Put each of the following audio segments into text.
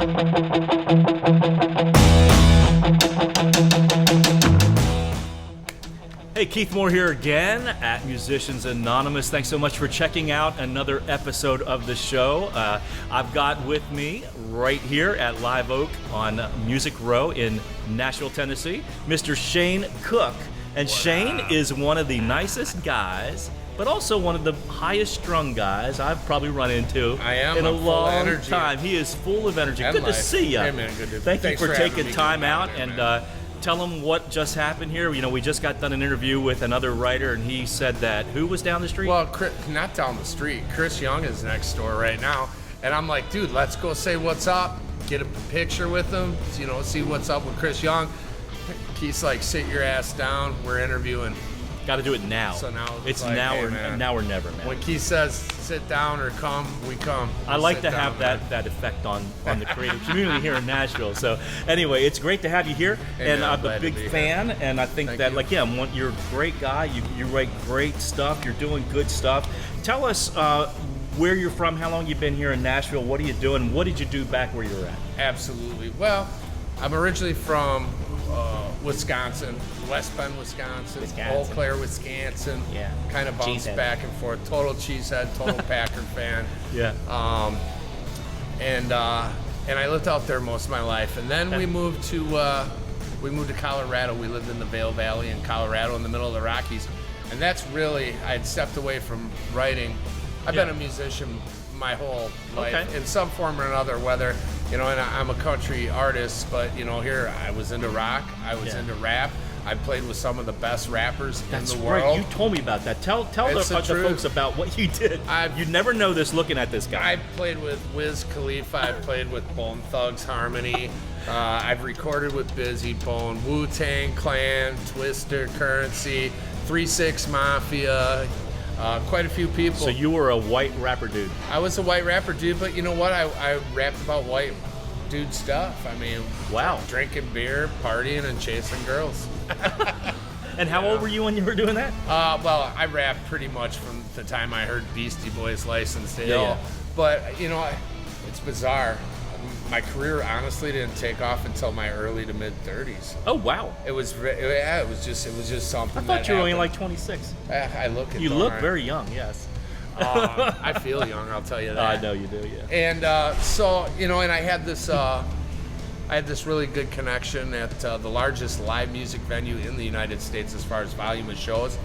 Hey, Keith Mohr here again at Musicians Anonymous. Thanks so much for checking out another episode of the show. I've got with me right here at Live Oak on Music Row in Nashville, Tennessee, Mr. Shane Cook. And wow. Shane is one of the nicest guys, but also one of the highest strung guys I've probably run into in a long time. He is full of energy. Good to see you. Hey man, good to Thank you for taking time out and tell them what just happened here. You know, we just got done an interview with another writer, and he said that who was down the street? Well, not down the street. Chris Young is next door right now, and I'm like, dude, let's go say what's up, get a picture with him, you know, see what's up with Chris Young. He's like, sit your ass down. We're interviewing. Got to do it now. So now it's like, now hey, or man. Now or never, man. When Keith says sit down or come, we come. I like to have that effect on the creative community here in Nashville. So anyway, it's great to have you here, and I'm a big fan. And I think that, like, yeah, you're a great guy. You write great stuff. You're doing good stuff. Tell us where you're from, how long you've been here in Nashville. What are you doing? What did you do back where you were at? Absolutely. Well, I'm originally from Wisconsin, West Bend, Wisconsin. Eau Claire, Wisconsin. Yeah. Kind of bounced back and forth. Total cheesehead, total Packer fan. Yeah. And I lived out there most of my life, and then we moved to Colorado. We lived in the Vail Valley in Colorado, in the middle of the Rockies, and that's really I'd stepped away from writing. I've been a musician my whole life in some form or another, whether, you know, and I'm a country artist, but, you know, here I was into rock, I was into rap, I played with some of the best rappers in the world. Right. You told me about that. Tell the folks about what you did. You'd never know this looking at this guy. I played with Wiz Khalifa, I played with Bone Thugs Harmony, I've recorded with Busy Bone, Wu-Tang Clan, Twister, Currency, 3-6 Mafia, quite a few people. So you were a white rapper dude. I was a white rapper dude, but you know what? I rapped about white dude stuff. I mean, wow, drinking beer, partying, and chasing girls. And how old were you when you were doing that? Well, I rapped pretty much from the time I heard Beastie Boys' License to Ill. But, you know, it's bizarre. My career honestly didn't take off until my early to mid 30s. Oh wow! It was just something. I thought you were only like 26. I look it. You look very young. Yes. I feel young. I'll tell you that. I know you do. Yeah. And so, you know, and I had this really good connection at the largest live music venue in the United States as far as volume of shows.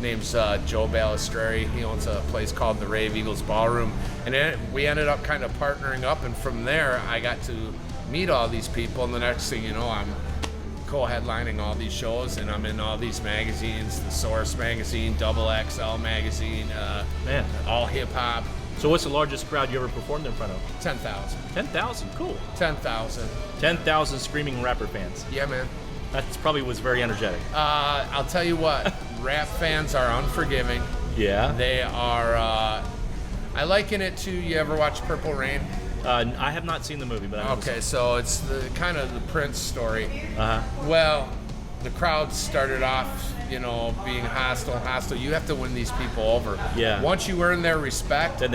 Name's Joe Balistreri. He owns a place called the Rave Eagles Ballroom, and we ended up kind of partnering up, and from there I got to meet all these people, and the next thing you know, I'm co-headlining all these shows, and I'm in all these magazines, the Source magazine, Double XL magazine, all hip hop. So what's the largest crowd you ever performed in front of? 10,000. 10,000, cool. 10,000. 10,000 screaming rapper fans. Yeah, man. That probably was very energetic. I'll tell you what, rap fans are unforgiving. Yeah. They are, I liken it to, you ever watch Purple Rain? I have not seen the movie, but I Okay, so it's the kind of the Prince story. Uh-huh. Well, the crowd started off, you know, being hostile. You have to win these people over. Yeah. Once you earn their respect, then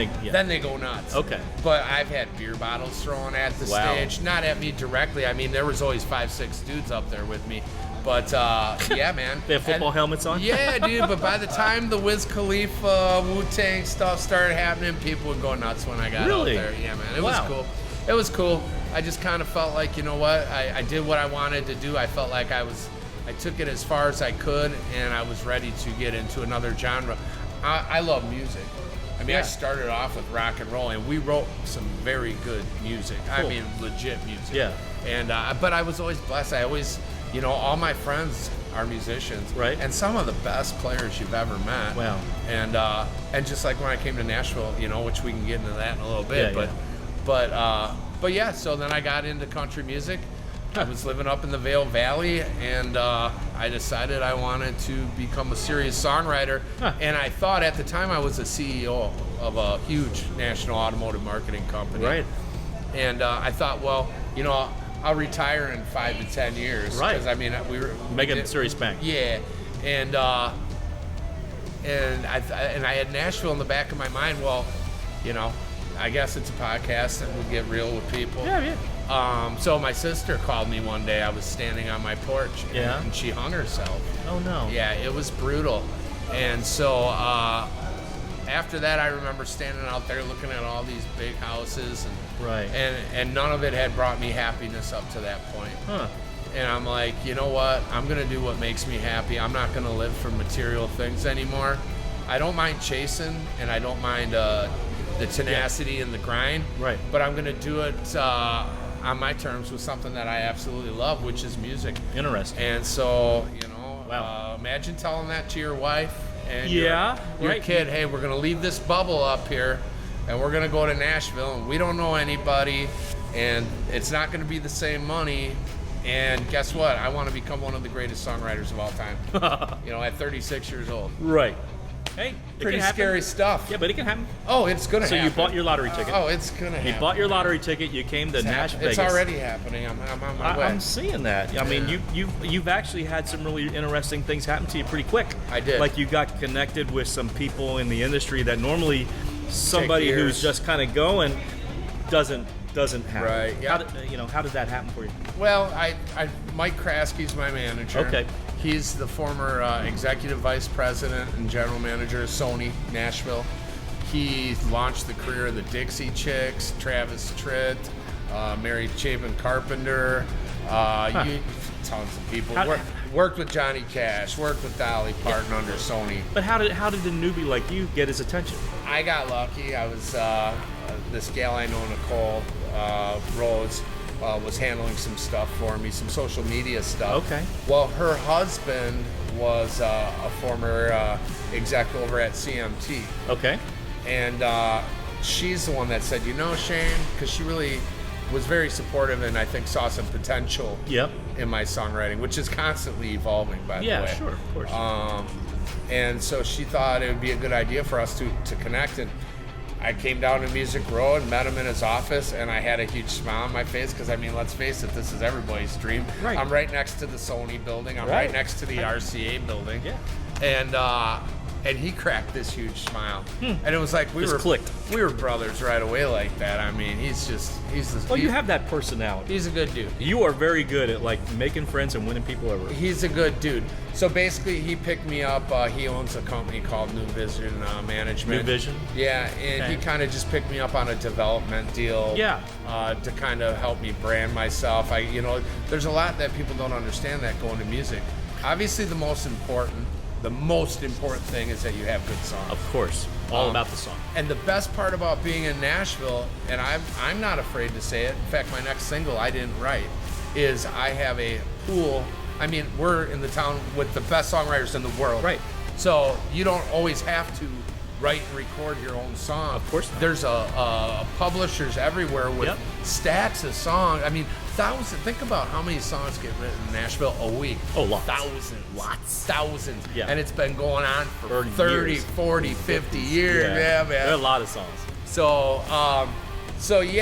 they go nuts. Okay. But I've had beer bottles thrown at the stage, not at me directly. I mean, there was always 5-6 dudes up there with me. But yeah, man. They have football helmets on? Yeah, dude. But by the time the Wiz Khalifa, Wu-Tang stuff started happening, people would go nuts when I got out there. Yeah, man. It was cool. It was cool. I just kind of felt like, you know what? I did what I wanted to do. I felt like I took it as far as I could, and I was ready to get into another genre. I love music. I mean, I started off with rock and roll, and we wrote some very good music. Cool. I mean, legit music. Yeah. And but I was always blessed. I always, you know, all my friends are musicians, right? And some of the best players you've ever met. Wow. And just like when I came to Nashville, you know, which we can get into that in a little bit. But yeah. So then I got into country music. I was living up in the Vail Valley, and I decided I wanted to become a serious songwriter. And I thought at the time I was a CEO of a huge national automotive marketing company. Right. And I thought, well, you know, I'll retire in 5 to 10 years. Right. Because I mean, we making a serious bank. Yeah. And I had Nashville in the back of my mind. Well, you know, I guess it's a podcast and we get real with people. Yeah. So my sister called me one day. I was standing on my porch and she hung herself. Oh no. Yeah, it was brutal. And so after that, I remember standing out there looking at all these big houses, and none of it had brought me happiness up to that point. Huh. And I'm like, you know what? I'm gonna do what makes me happy. I'm not gonna live for material things anymore. I don't mind chasing, and I don't mind the tenacity and the grind. Right. But I'm gonna do it on my terms with something that I absolutely love, which is music. Interesting. And so, Wow. imagine telling that to your wife and Yeah, your right. kid, hey, we're gonna leave this bubble up here, and we're gonna go to Nashville, and we don't know anybody, and it's not gonna be the same money. And guess what? I want to become one of the greatest songwriters of all time. At 36 years old. Right. Hey, it Pretty can happen. scary stuff. Yeah, but it can happen. Oh, it's gonna So happen. you bought your lottery ticket. Oh, it's gonna happen. You bought your lottery ticket. You came to Nashville. It's already happening. I'm on my way. I'm seeing that. I mean, you've actually had some really interesting things happen to you pretty quick. I did. Like you got connected with some people in the industry that normally somebody who's just kind of going doesn't have. Right. Yeah. How did that happen for you? Well, Mike Kraski's my manager. Okay. He's the former executive vice president and general manager of Sony Nashville. He launched the career of the Dixie Chicks, Travis Tritt, Mary Chapin Carpenter, tons of people. Worked with Johnny Cash, worked with Dolly Parton under Sony. But how did a newbie like you get his attention? I got lucky. I was this gal I know, Nicole Rhodes, was handling some stuff for me, some social media stuff. Okay. Well, her husband was a former exec over at CMT. Okay. And she's the one that said, Shane, because she really was very supportive and I think saw some potential in my songwriting, which is constantly evolving, by the way. Yeah, sure, of course. And so she thought it would be a good idea for us to connect. And I came down to Music Row and met him in his office, and I had a huge smile on my face because, let's face it, this is everybody's dream. Right. I'm right next to the Sony building. I'm right next to the RCA building. Yeah. And he cracked this huge smile. And it was like we were brothers right away like that. He's You have that personality. He's a good dude. You are very good at making friends and winning people over. He's a good dude. So basically, he picked me up. He owns a company called New Vision Management. New Vision? Yeah, and he kind of just picked me up on a development deal. Yeah. To kind of help me brand myself. There's a lot that people don't understand that go into music. Obviously, the most important thing is that you have good songs. Of course. All about the song. And the best part about being in Nashville, and I'm not afraid to say it, in fact, my next single I didn't write, is I have a pool. We're in the town with the best songwriters in the world. Right. So you don't always have to write and record your own song. Of course not. There's publishers everywhere with stacks of songs. Thousands. Think about how many songs get written in Nashville a week. Oh, lots. Thousands. Yeah. And it's been going on for 30 years. 40, 50 years. Yeah, man. There are a lot of songs. So, you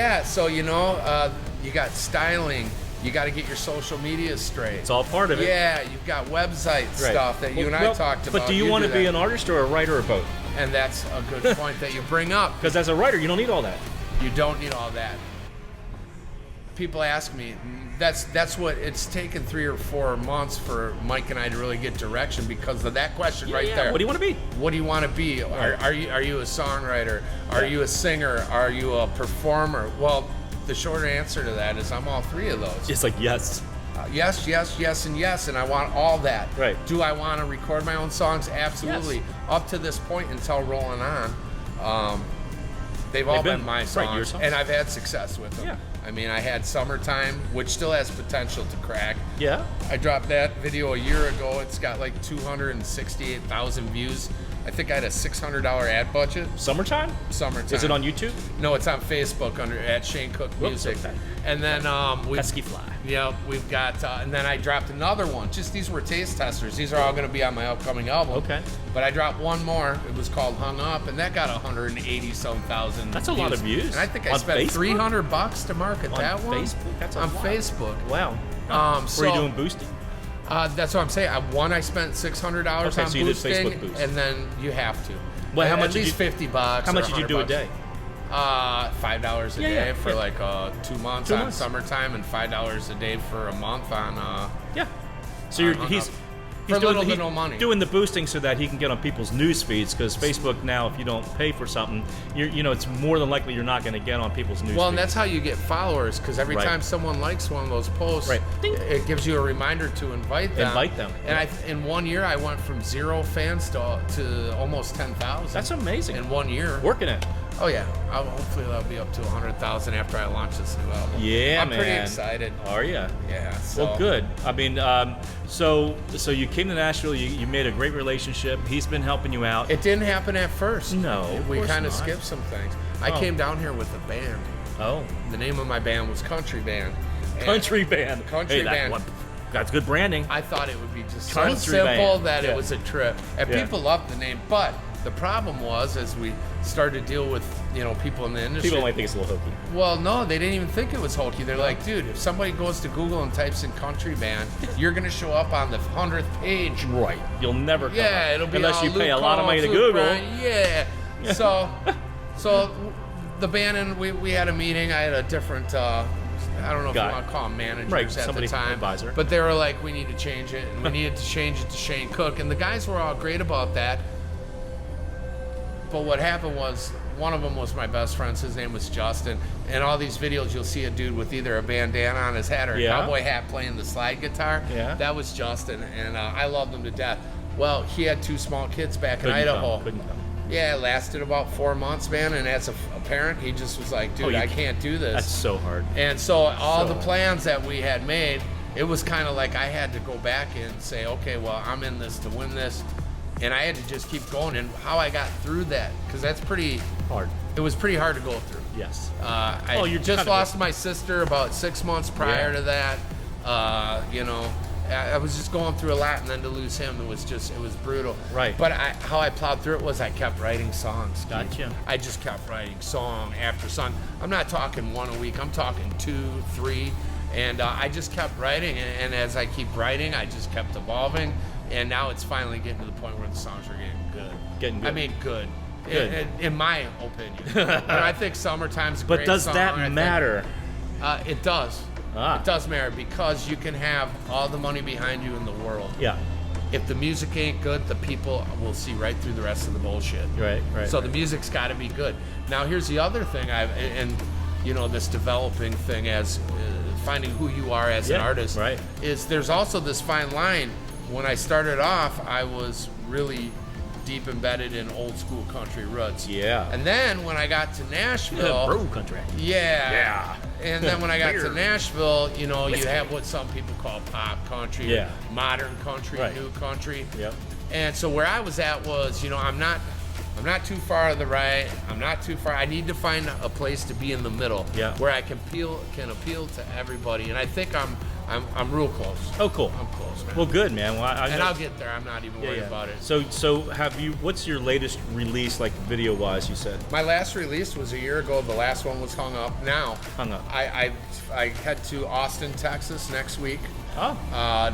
got styling. You got to get your social media straight. It's all part of it. Yeah, you've got website stuff that you and I talked about. But do you want to be an artist or a writer or both? And that's a good point that you bring up. Because as a writer, you don't need all that. You don't need all that. People ask me, that's what it's taken 3 or 4 months for Mike and I to really get direction because of that question there. What do you want to be? What do you want to be? Right. Are you a songwriter? Are you a singer? Are you a performer? Well, the shorter answer to that is I'm all 3 of those. It's like yes. Yes, and yes, and I want all that. Right. Do I want to record my own songs? Absolutely. Yes. Up to this point until Rolling On, they've all been my songs, your songs. and I've had success with them. Yeah. I had Summertime, which still has potential to crack. Yeah. I dropped that video a year ago. It's got 268,000 views. I think I had a $600 ad budget. Summertime? Summertime. Is it on YouTube? No, it's on Facebook at Shane Cook Music. Okay. And then Pesky Fly. Yeah, we've got, and then I dropped another one. Just these were taste testers. These are all going to be on my upcoming album. Okay. But I dropped one more. It was called Hung Up, and that got 180-some thousand. That's a lot of views. And I think I On spent Facebook? $300 to market that one. On Facebook? That's on Facebook. Wow. So Were you doing boosting? That's what I'm saying. I spent $600 on so you did boosting, Facebook boost. and then you have to. Well, how much at did least you- $50. How much or did you do a $100. day? $5 a Yeah, day yeah, for yeah. like 2 months 2 on months. summertime, and $5 a day for a month on. Yeah. So he's for little to no money. doing the boosting so that he can get on people's news feeds, because Facebook now, if you don't pay for something, it's more than likely you're not going to get on people's news Well, feeds. and that's how you get followers, because every Right. time someone likes one of those posts, Right. Ding. it gives you a reminder to invite them. Invite them. And in 1 year, I went from 0 fans to almost 10,000. That's amazing. In 1 year. Working it. Oh yeah, hopefully that'll be up to 100,000 after I launch this new album. Yeah, I'm man. pretty excited. Are you? Yeah. So. Well, good. I mean, so you came to Nashville. You made a great relationship. He's been helping you out. It didn't happen at first. No, of we course kind of not. skipped some things. I Oh. came down here with a band. Oh, The name of my band was Country Band. And country band. Country Hey, band. That's good branding. I thought it would be just Country so simple band. that Yeah. it was a trip, and Yeah. people loved the name. But the problem was, as we started to deal with people in the industry. People might think it's a little hokey. Well, no, they didn't even think it was hokey. They're like, dude, if somebody goes to Google and types in country band, you're gonna show up on the 100th page. Right. You'll never come Yeah, up. it'll be unless all you pay Luke a lot of money to Combs, Luke Google. Bryan. Yeah. So the band and we had a meeting. I had a different. I don't know if Guy. you want to call them managers Right, at somebody, the time, advisor. but they were like, we need to change it, and we needed to change it to Shane Cook, and the guys were all great about that. But what happened was, one of them was my best friend. His name was Justin. And all these videos, you'll see a dude with either a bandana on his head or a Yeah. cowboy hat playing the slide guitar. Yeah. That was Justin, and I loved him to death. Well, he had 2 small kids back Couldn't in Idaho. come, couldn't come. Yeah, it lasted about 4 months, man. And as a parent, he just was like, dude, you I can't do this. That's so hard. And so all So the plans that we had made, it was kind of like I had to go back and say, okay, well, I'm in this to win this. And I had to just keep going. And how I got through that, because that's pretty, Hard. it was pretty hard to go through. Yes. I you're just kind of- lost my sister about 6 months prior Yeah. to that. I was just going through a lot, and then to lose him, it was brutal. Right. But how I plowed through it was I kept writing songs. Keith. Gotcha. I just kept writing song after song. I'm not talking 1 a week. I'm talking 2, 3. And I just kept writing, and as I keep writing, I just kept evolving. And now it's finally getting to the point where the songs are getting good. Getting good. I mean, good. Good. In my opinion. And I think Summertime's a But great does song. that I think- matter? It does. Ah. It does matter, because you can have all the money behind you in the world. Yeah. If the music ain't good, the people will see right through the rest of the bullshit. Right. So the music's got to be good. Now here's the other thing this developing thing as finding who you are as an Yeah, artist. right. Is there's also this fine line. When I started off, I was really deep embedded in old school country roots. Yeah. And then when I got to Nashville, Bro country. yeah. Yeah. And then when I got to Weird. Nashville, you have what some people call pop country, Yeah. modern country, Right. new country. Yep. And so where I was at was, I'm not too far to the right. I'm not too far. I need to find a place to be in the middle, Yeah. where I can appeal to everybody. And I think I'm real close. Oh, cool. I'm close, man. Well, good, man. Well, I and know- I'll get there. I'm not even worried about it. So have you? What's your latest release, like video wise? You said My last release was a year ago. The last one was hung up. Now, Hung Up. I head to Austin, Texas next week Oh.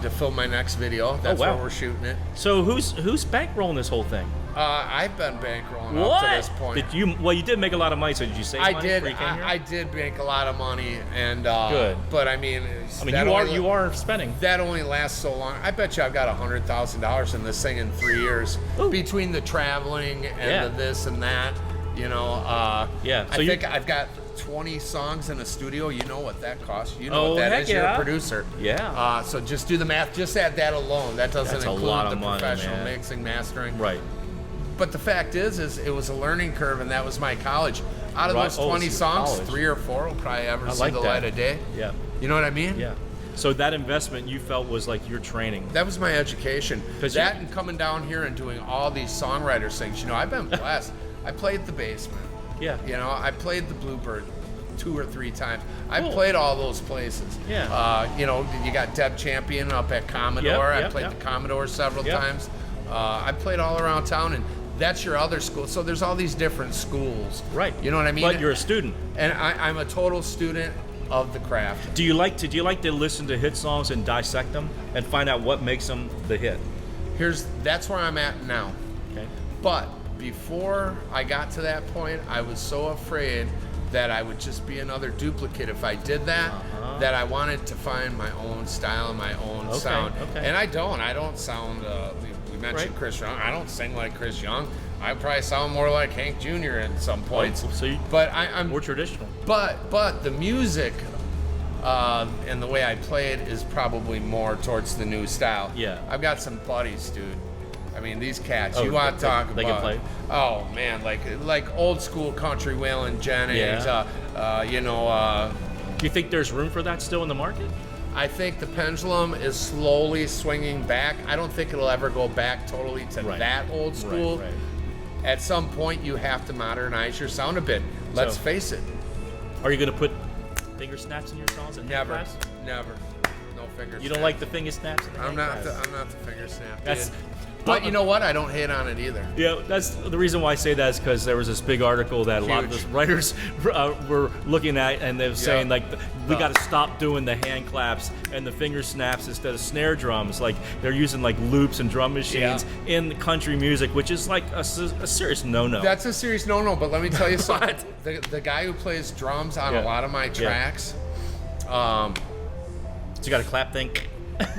to film my next video. That's wow. where we're shooting it. So who's bankrolling this whole thing? I've been bankrolling up to this point. Did you? Well, you did make a lot of money. So did you save I money did. before you came here? I did make a lot of money, and Good. But I mean, you are spending. That only lasts so long. I bet you I've got $100,000 in this thing in 3 years, Ooh. between the traveling and Yeah. the this and that. Yeah, so I you- think I've got 20 songs in a studio. You know what that costs. You know Oh, what that heck is. You're yeah. a producer. Yeah. So just do the math. Just add that alone. That doesn't That's a include lot of the money, professional man. mixing, mastering. Right. But the fact is it was a learning curve, and that was my college. Out of Right. those Oh, 20 so songs, college. 3 or 4 will probably ever I see like the that. light of day. Yeah. You know what I mean? Yeah. So that investment you felt was like your training. That was my education. 'Cause That you- and coming down here and doing all these songwriters things. I've been blessed. I played the Basement. Yeah. I played the Bluebird 2 or 3 times. I Cool. played all those places. Yeah. You got Deb Champion up at Commodore. I Yep, played yep. the Commodore several Yep. times. I played all around town, and that's your other school. So there's all these different schools. Right. You know what I mean? But you're a student. And I'm a total student of the craft. Do you like to listen to hit songs and dissect them and find out what makes them the hit? That's where I'm at now. Okay. But before I got to that point, I was so afraid that I would just be another duplicate if I did that, that I wanted to find my own style and my own sound. Okay. And I don't sound, we mentioned Chris Young, I don't sing like Chris Young. I probably sound more like Hank Jr. at some points. But I'm more traditional. But the music and the way I play it is probably more towards the new style. Yeah. I've got some buddies, dude. I mean, these cats, Oh, you want to talk they about... can play? Oh, man, like old school country Waylon Jennings, Do you think there's room for that still in the market? I think the pendulum is slowly swinging back. I don't think it'll ever go back totally to that old school. Right. At some point, you have to modernize your sound a bit. Let's face it. Are you going to put finger snaps in your songs? And Never. No finger snaps. You don't like the finger snaps? In the I'm not class? the finger snap. That's. But you know what? I don't hate on it either. Yeah, that's the reason why I say that is because there was this big article that a lot of the writers were looking at, and they were saying like we got to stop doing the hand claps and the finger snaps instead of snare drums. Like they're using like loops and drum machines in country music, which is like a serious no-no. That's a serious no-no. But let me tell you something. The guy who plays drums on a lot of my tracks. So you got a clap thing.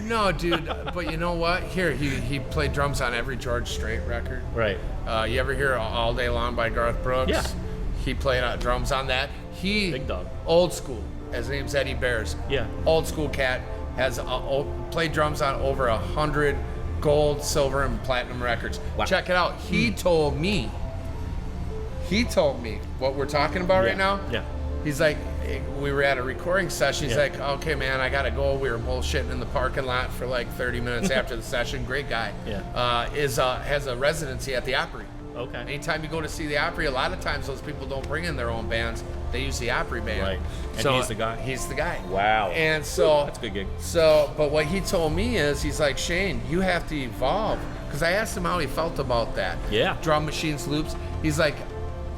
No, dude, but you know what? Here, he played drums on every George Strait record. Right. You ever hear All Day Long by Garth Brooks? Yeah. He played drums on that. Big dog. Old school. His name's Eddie Bears. Yeah. Old school cat. Has played drums on over 100 gold, silver, and platinum records. Wow. Check it out. He told me what we're talking about right now. Yeah. He's like, we were at a recording session. He's like, okay, man, I got to go. We were bullshitting in the parking lot for like 30 minutes after the session. Great guy. Yeah. Has a residency at the Opry. Okay. Anytime you go to see the Opry, a lot of times those people don't bring in their own bands. They use the Opry band. Right. And so he's the guy? He's the guy. Wow. And so... That's a good gig. So, but what he told me is, he's like, Shane, you have to evolve. Because I asked him how he felt about that. Yeah. Drum machines, loops. He's like,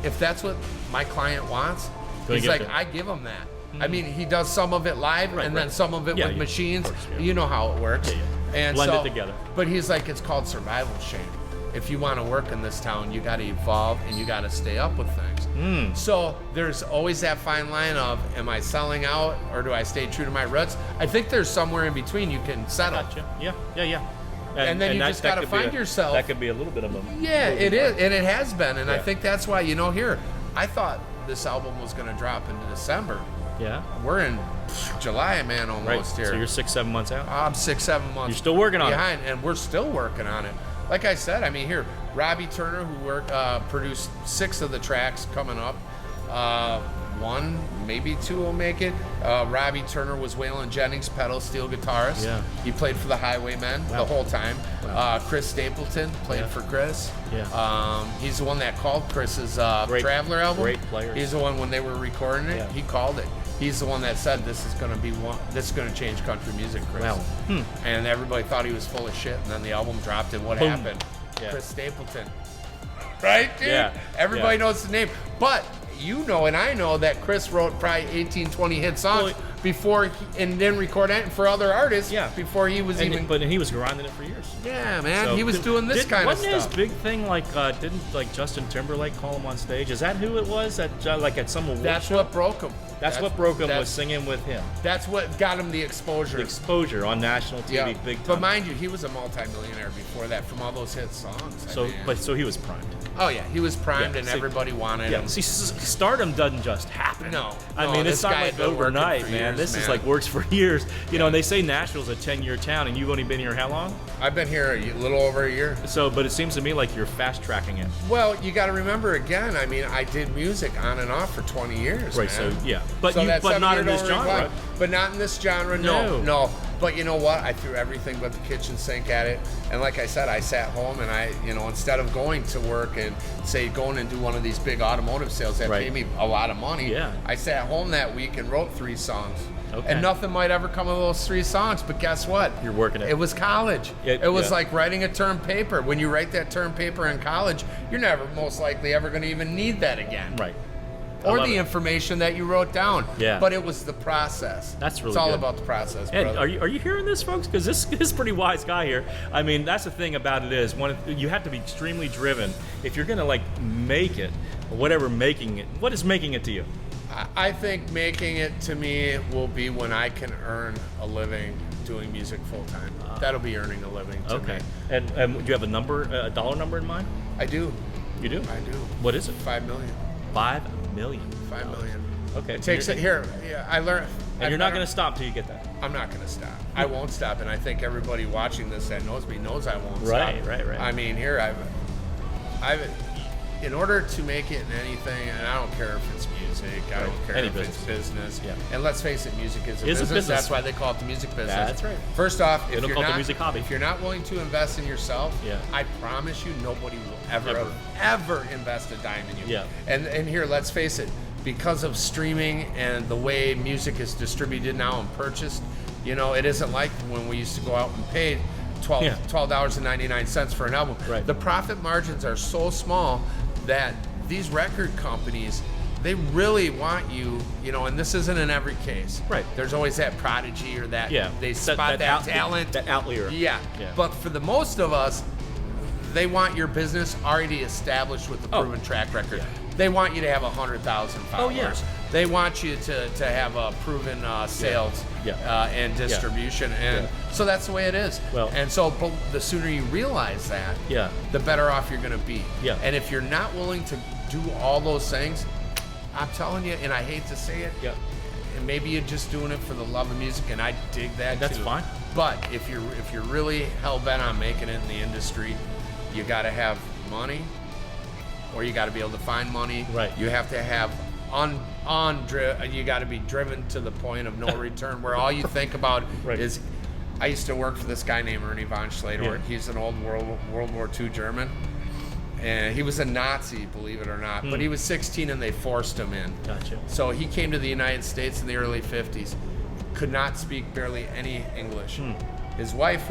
if that's what my client wants, he's like, I give him that. I mean, he does some of it live and then some of it with machines. Of course, You know how it works. And blend it together. But he's like, it's called survival, Shane. If you want to work in this town, you got to evolve and you got to stay up with things. So there's always that fine line of, am I selling out or do I stay true to my roots? I think there's somewhere in between you can settle. Gotcha. Yeah. And then you just got to find yourself. That could be a little bit of a... Yeah, it is. And it has been. And I think that's why, here, I thought this album was going to drop into December. Yeah. We're in July, man, almost here. So you're 6-7 months out? I'm 6-7 months. You're still working on it. And we're still working on it. Like I said, I mean, here, Robbie Turner, who produced 6 of the tracks coming up. 1, maybe 2 will make it. Robbie Turner was Waylon Jennings' pedal steel guitarist. Yeah. He played for the Highwaymen the whole time. Wow. Chris Stapleton played for Chris. Yeah. He's the one that called Chris's Traveler album. Great player. He's the one when they were recording it. He called it. He's the one that said this is going to change country music, Chris. Wow. And everybody thought he was full of shit. And then the album dropped, and what Boom. happened? Yeah. Chris Stapleton. Right, dude? Yeah. Everybody knows the name. But you know and I know that Chris wrote probably 18, 20 hit songs before and then recorded it for other artists before he was But he was grinding it for years. Yeah, man. So he was doing this kind of stuff. Wasn't his big thing didn't Justin Timberlake call him on stage? Is that who it was at some award That's show? what broke him. That's what broke him, was singing with him. That's what got him the exposure. The exposure on national TV, big time. But mind you, he was a multimillionaire before that from all those hit songs. So he was primed. Oh yeah, he was primed and everybody wanted him. See, stardom doesn't just happen. No. I mean, it's not like overnight, man. This is like works for years. You know, and they say Nashville's a 10-year town, and you've only been here how long? I've been here a little over a year. So, but it seems to me like you're fast tracking it. Well, you got to remember again. I mean, I did music on and off for 20 years. Right. Man. So yeah, but not in this genre. But not in this genre. No. But you know what? I threw everything but the kitchen sink at it. And like I said, I sat home and I, instead of going to work and say going and do one of these big automotive sales that pay me a lot of money, I sat home that week and wrote 3 songs. Okay. And nothing might ever come of those 3 songs, but guess what? You're working it. It was college. It was like writing a term paper. When you write that term paper in college, you're never most likely ever going to even need that again. Right. or love the it. information that you wrote down. Yeah. But it was the process. That's really It's all good. about the process, And brother. are you hearing this, folks? Because this is a pretty wise guy here. I mean, that's the thing about it is, you have to be extremely driven if you're gonna like make it, or whatever making it. What is making it to you? I think making it to me will be when I can earn a living doing music full time. That'll be earning a living to Okay. me. And do you have a dollar number in mind? I do. You do? I do. What is it? 5 million. 5 million. 5 million. Okay. It takes it here. Yeah, I learned. And you're not going to stop till you get that. I'm not going to stop. I won't stop, and I think everybody watching this that knows me knows I won't Right, stop. right. I mean, here in order to make it in anything, and I don't care if it's music, I don't care Any if business. it's business. Yeah. And let's face it, music is a It's a business. business. That's why they call it the music business. That's right. First off, They if don't you're call it the not music hobby. if you're not willing to invest in yourself, Yeah. I promise you, nobody will Never. ever invest a dime in you. Yeah. And here, let's face it, because of streaming and the way music is distributed now and purchased, it isn't like when we used to go out and pay $12.99 for an album. Right. The profit margins are so small that these record companies, they really want you, and this isn't in every case. Right. There's always that prodigy or that Yeah. they spot that talent. That outlier. Yeah. Yeah. But for the most of us, they want your business already established with the proven track record. Yeah. They want you to have 100,000 followers. Oh, yeah. They want you to have a proven sales Yeah. and distribution. And so that's the way it is. Well- and so but the sooner you realize that, Yeah. the better off you're going to be. Yeah. And if you're not willing to do all those things, I'm telling you, and I hate to say it, Yeah. and maybe you're just doing it for the love of music, and I dig that That's too. fine. But if you're really hell bent on making it in the industry, you got to have money, or you got to be able to find money. Right. You have to have you got to be driven to the point of no return, where all you think about Right. is. I used to work for this guy named Ernie von Schledorn. Yeah. He's an old World War II German. And he was a Nazi, believe it or not. But he was 16 and they forced him in. Gotcha. So he came to the United States in the early 50s. Could not speak barely any English. His wife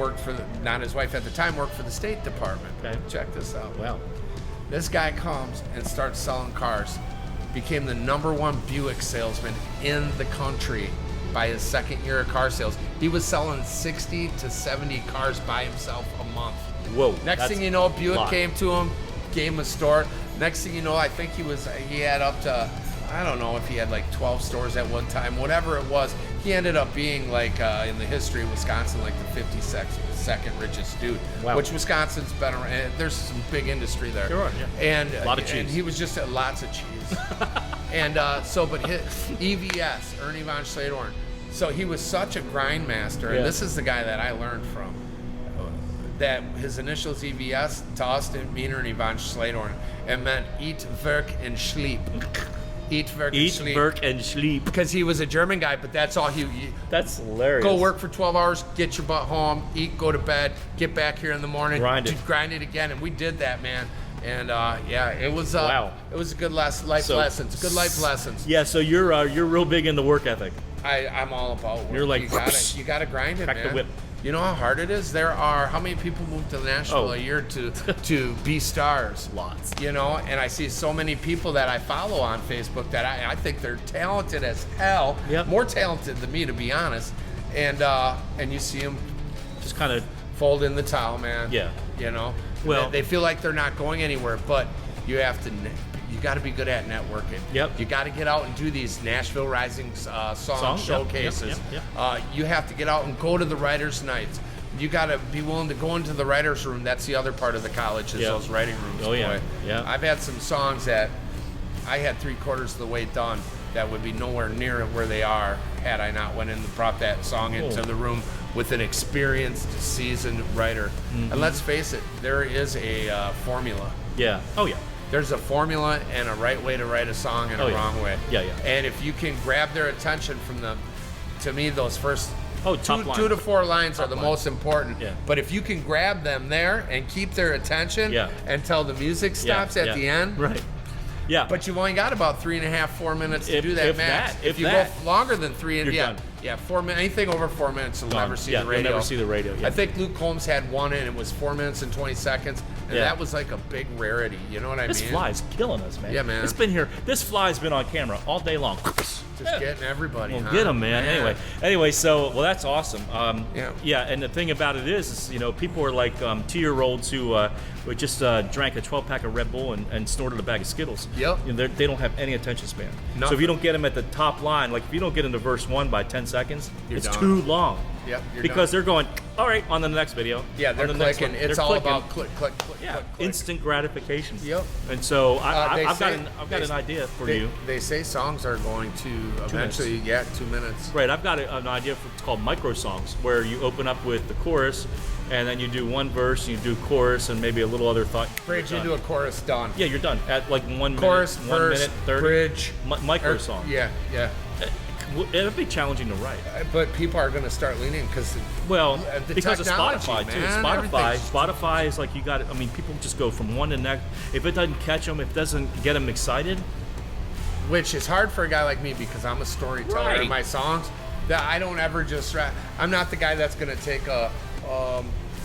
not his wife at the time, worked for the State Department. Okay. Check this out. Wow. This guy comes and starts selling cars. Became the #1 Buick salesman in the country by his second year of car sales. He was selling 60 to 70 cars by himself a month. Whoa. Next thing you know, Buick came to him, gave him a store. Next thing you know, I think he had up to, I don't know if he had like 12 stores at one time, whatever it was. He ended up being like, in the history of Wisconsin, like the 52nd richest dude. Wow. Which Wisconsin's been around, and there's some big industry there. There are, yeah. And A lot of cheese. And he was just lots of cheese. And but his EVS, Ernie von Schledorn. So he was such a grind master, Yeah. and this is the guy that I learned from. That his initials EVS to us didn't mean Ernie von Schledorn. It meant eat, work, and sleep. Eat, work, and Eat, sleep. work, and sleep. Because he was a German guy, but that's all he. That's hilarious. Go work for 12 hours, get your butt home, eat, go to bed, get back here in the morning, Grind it. grind it again, and we did that, man. And it was Wow. It was a good life lessons, good life lessons. Yeah, so you're real big into work ethic. I'm all about work. You're like, you gotta grind it, crack man. the whip. You know how hard it is? How many people move to Nashville a year to be stars? Lots. And I see so many people that I follow on Facebook that I think they're talented as hell. Yep. More talented than me, to be honest. And you see them Just kind of, fold in the towel, man. Yeah. Well, they feel like they're not going anywhere, but you got to be good at networking. Yep. You got to get out and do these Nashville Rising song showcases. Yep. You have to get out and go to the writers' nights. You got to be willing to go into the writers' room. That's the other part of the college is Yep. those writing rooms. Oh, yeah. boy. Yeah. I've had some songs that I had 3/4 of the way done that would be nowhere near where they are had I not went in and brought that song into the room with an experienced, seasoned writer. Mm-hmm. And let's face it, there is a formula. yeah. Oh, yeah. There's a formula and a right way to write a song and Oh, a yeah. wrong way. Yeah, yeah. And if you can grab their attention from to me, those first Top line. 2 to 4 lines are the line. most important. Yeah. But if you can grab them there and keep their attention Yeah. until the music stops Yeah, at yeah. the end. Right. Yeah. But you've only got about 3.5, 4 minutes to If- do that if max. that, if if you that, go longer than 3, and you're yeah, done. Yeah, 4 minutes. Anything over 4 minutes, you'll never see the radio. You'll never see the radio. Yeah. I think Luke Combs had one, and it was 4 minutes and 20 seconds, and that was like a big rarity. You know what I mean? This fly's killing us, man. Yeah, man. It's been here. This fly's been on camera all day long. Just getting everybody. Well, get them, man. Anyway, so that's awesome. Yeah. And the thing about it is, you know, people are like 2-year-olds who just drank a 12-pack of Red Bull and snorted a bag of Skittles. Yep. You know, they don't have any attention span. Nothing. So if you don't get them at the top line, like if you don't get into verse 1 by 10 seconds, it's done. too long. Yep. Because they're going, all right, on the next video. Yeah, they're on the clicking. It's all clicking. about click, click, click, Yeah, click, click. instant gratification. Yep. And so I've got they- an idea for they, you. They say songs are going to eventually, 2 minutes. Right, I've got an idea for it's called micro songs, where you open up with the chorus, and then you do one verse, and you do chorus, and maybe a little other thought. Bridge into a chorus, done. Yeah, you're done at like 1 Chorus, minute, 1 verse, minute 30. bridge, Micro song. Yeah. It'd be challenging to write. But people are going to start leaning because Well, the because of technology, Spotify too. man, Spotify is like you got. I mean, people just go from one to next. If it doesn't catch them, if it doesn't get them excited, which is hard for a guy like me because I'm a storyteller Right. in my songs. That I don't ever just rap. I'm not the guy that's going to take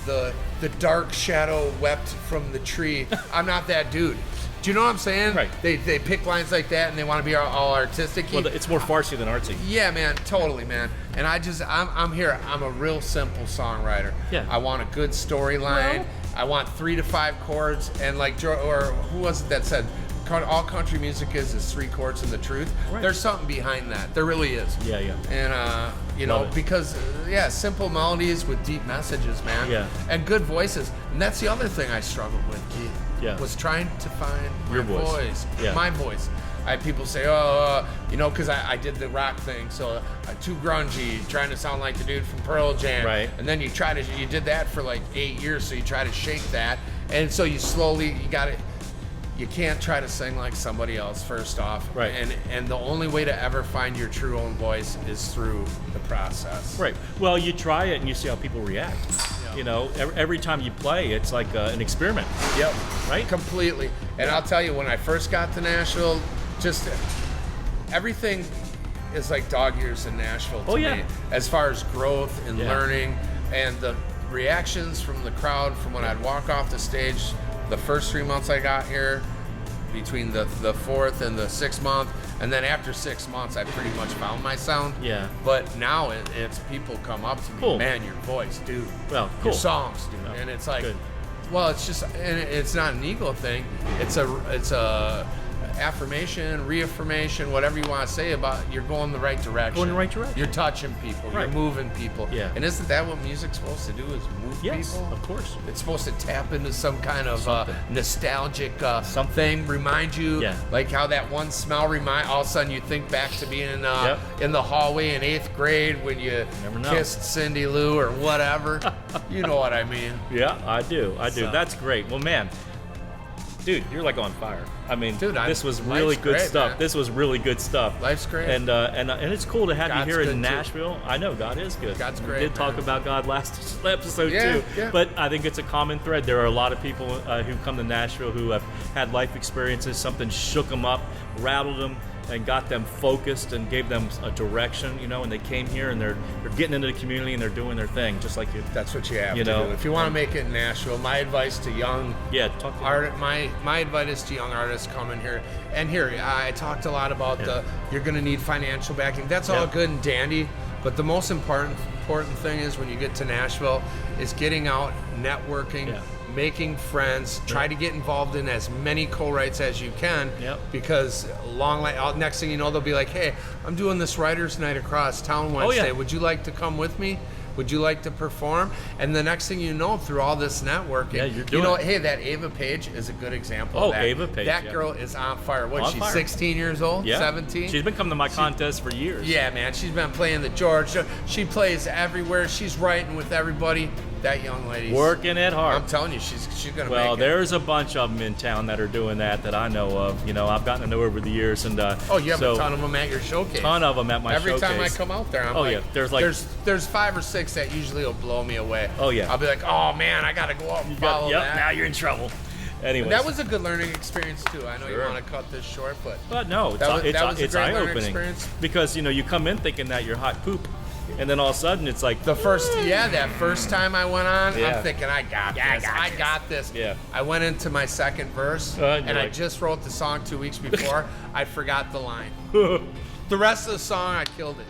the dark shadow wept from the tree. I'm not that dude. Do you know what I'm saying? Right. They pick lines like that and they want to be all artistic. well, it's more farcy than artsy. Yeah, man, totally, man. And I'm here. I'm a real simple songwriter. Yeah. I want a good storyline. Well- I want 3 to 5 chords, and like or who was it that said, all country music is 3 chords and the truth. Right. There's something behind that. There really is. Yeah. And you know, Love it. because simple melodies with deep messages, man. Yeah. And good voices. And that's the other thing I struggled with, Keith. Yeah. Was trying to find Your my voice. Yeah. My voice. I had people say, you know, because I did the rock thing, so too grungy, trying to sound like the dude from Pearl Jam. Right. And then you did that for like 8 years, so you try to shake that, and so you can't try to sing like somebody else, first off. Right. And the only way to ever find your true own voice is through the process. Right. Well, you try it and you see how people react. You know, every time you play, it's like an experiment. Yep. Right? Completely. And I'll tell you, when I first got to Nashville, just everything is like dog years in Nashville to me. As far as growth and learning and the reactions from the crowd from when I'd walk off the stage the first 3 months I got here, between the 4th and the 6th month, and then after 6 months I pretty much found my sound. Yeah. But now it's people come up to me, Cool. man, your voice, dude. Well, cool. Your songs, dude. Oh, and it's like, good. well, it's just, and it's not an ego thing. It's a affirmation, reaffirmation, whatever you want to say about you're going the right direction. Going the right direction. You're touching people. Right. You're moving people. Yeah. And isn't that what music's supposed to do? Is move Yes, people? of course. It's supposed to tap into some kind of Something. nostalgic thing. Remind you, like how that one smell all of a sudden you think back to being in the hallway in 8th grade when you Never know. kissed Cindy Lou or whatever. You know what I mean? Yeah, I do. So- That's great. Well, man, dude, you're like on fire. I mean, Dude, this was life's really good great, stuff. man. This was really good stuff. Life's great. And it's cool to have God's you here good, in too. Nashville. I know God is good. God's We great, did talk man. about God last episode Yeah, too. yeah. But I think it's a common thread. There are a lot of people who come to Nashville who have had life experiences. Something shook them up, rattled them, and got them focused and gave them a direction. You know, and they came here and they're getting into the community and they're doing their thing, just like you. That's what you have You to know, do. If you want to make it in Nashville, my advice to young Talk to me. my advice to young artists coming here, and here I talked a lot about you're going to need financial backing. That's all good and dandy, but the most important thing is when you get to Nashville is getting out, networking, making friends, try to get involved in as many co-writes as you can, because next thing you know they'll be like, hey, I'm doing this writers night across town Wednesday. Would you like to come with me? Would you like to perform? And the next thing you know, through all this networking, you're doing it. hey, that Ava Page is a good example of that. Ava Page, That girl is on fire. What, On she's fire. 16 years old? 17? She's been coming to my contest for years. Yeah, man. She's been playing the George. She plays everywhere. She's writing with everybody. That young lady's Working it hard. I'm telling you, she's gonna Well, make it. there's a bunch of them in town that are doing that I know of. You know, I've gotten to know over the years, and you have a ton of them at your showcase. Ton of them at my Every showcase. time I come out there, I'm there's 5 or 6 that usually will blow me away. Oh, yeah. I'll be like, oh man, I gotta go out and follow that. Now you're in trouble. Anyway, That was a good learning experience too. I know you want to cut this short, but no, that was a it's great learning eye-opening experience. because you come in thinking that you're hot poop, and then all of a sudden it's like that first time I went on, Yeah. I'm thinking, I got this. I got this. Yeah. I went into my second verse, and and you're I like- just wrote the song 2 weeks before. I forgot the line. The rest of the song, I killed it.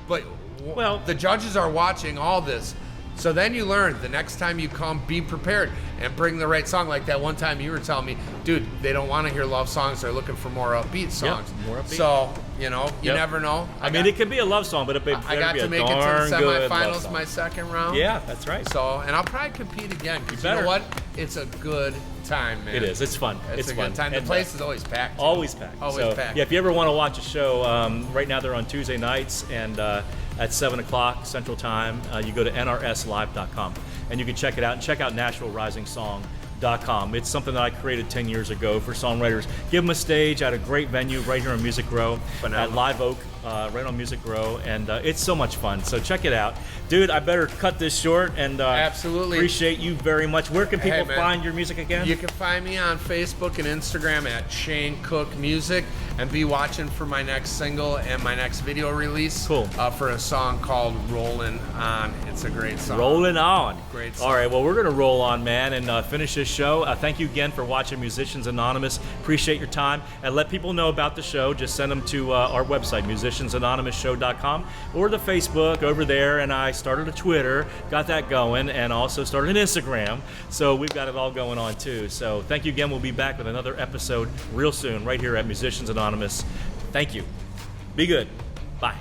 But Well- the judges are watching all this. So then you learn the next time you come, be prepared and bring the right song. Like that one time you were telling me, dude, they don't want to hear love songs. They're looking for more upbeat songs. more upbeat. So, you Yep. never know. I mean, it could be a love song, but it better I got be to a make it to the darn good love semifinals song. my second round. Yeah, that's right. So, and I'll probably compete again. 'Cause you better. know what? It's a good time, man. It is. It's fun. It's a fun. good time. The And, place is always packed. always packed. Always So, packed. Yeah, if you ever want to watch a show, right now they're on Tuesday nights and at 7 o'clock Central Time. You go to nrslive.com and you can check it out and check out NashvilleRisingSong.com. It's something that I created 10 years ago for songwriters. Give them a stage at a great venue right here on Music Row Phenomenal. at Live Oak, right on Music Row, and it's so much fun. So check it out, dude. I better cut this short and Absolutely. appreciate you very much. Where can people man. find your music again? You can find me on Facebook and Instagram at Shane Cook Music, and be watching for my next single and my next video release. Cool. For a song called "Rollin' On." It's a great song. Rolling on. Great song. All right, well, we're going to roll on, man, and finish this show. Thank you again for watching Musicians Anonymous. Appreciate your time. And let people know about the show. Just send them to our website, musiciansanonymousshow.com, or the Facebook over there. And I started a Twitter, got that going, and also started an Instagram. So we've got it all going on, too. So thank you again. We'll be back with another episode real soon right here at Musicians Anonymous. Thank you. Be good. Bye.